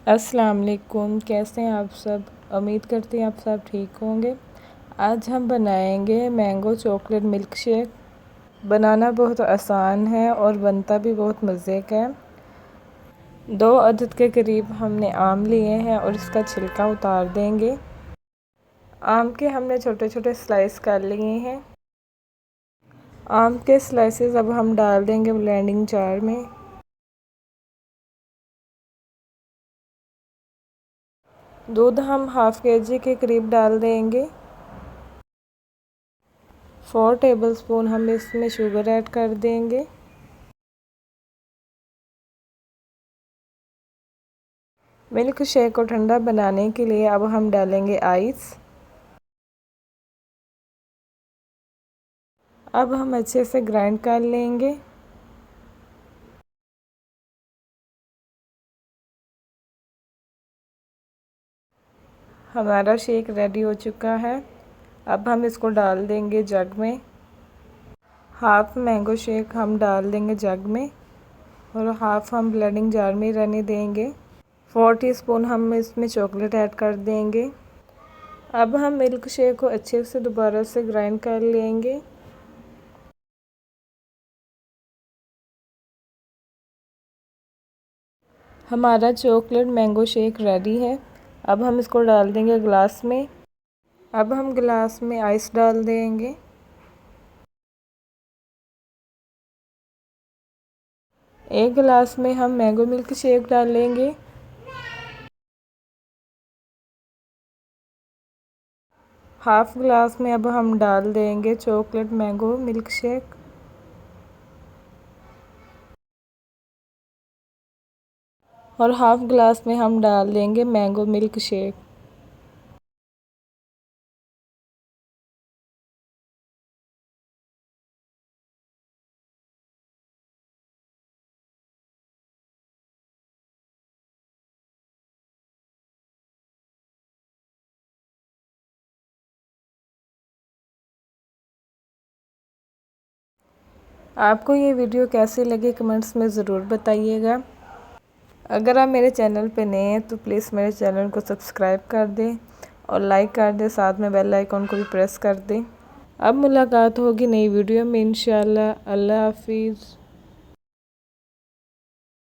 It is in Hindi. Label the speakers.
Speaker 1: अस्सलाम वालेकुम। कैसे हैं आप सब? उम्मीद करती हैं आप सब ठीक होंगे। आज हम बनाएंगे मैंगो चॉकलेट मिल्क शेक। बनाना बहुत आसान है और बनता भी बहुत मज़े का है। 2 अदद के करीब हमने आम लिए हैं और इसका छिलका उतार देंगे। आम के हमने छोटे छोटे स्लाइस कर लिए हैं। आम के स्लाइसेस अब हम डाल देंगे ब्लेंडिंग जार में। दूध हम हाफ़ केजी के करीब डाल देंगे। 4 टेबलस्पून हम इसमें शुगर ऐड कर देंगे। मिल्क शेक को ठंडा बनाने के लिए अब हम डालेंगे आइस। अब हम अच्छे से ग्राइंड कर लेंगे। हमारा शेक रेडी हो चुका है। अब हम इसको डाल देंगे जग में। हाफ़ मैंगो शेक हम डाल देंगे जग में और हाफ़ हम ब्लेंडिंग जार में रहने देंगे। 4 टीस्पून हम इसमें चॉकलेट ऐड कर देंगे। अब हम मिल्क शेक को अच्छे से दोबारा से ग्राइंड कर लेंगे। हमारा चॉकलेट मैंगो शेक रेडी है। अब हम इसको डाल देंगे ग्लास में। अब हम गिलास में आइस डाल देंगे। एक गिलास में हम मैंगो मिल्क शेक डालेंगे। हाफ़ गिलास में अब हम डाल देंगे चॉकलेट मैंगो मिल्क शेक। और हाफ़ गिलास में हम डाल देंगे मैंगो मिल्क शेक। आपको ये वीडियो कैसी लगी कमेंट्स में ज़रूर बताइएगा। अगर आप मेरे चैनल पे नए हैं तो प्लीज़ मेरे चैनल को सब्सक्राइब कर दें और लाइक कर दें, साथ में बेल आइकॉन को भी प्रेस कर दें। अब मुलाकात होगी नई वीडियो में इंशाल्लाह। अल्लाह हाफिज़।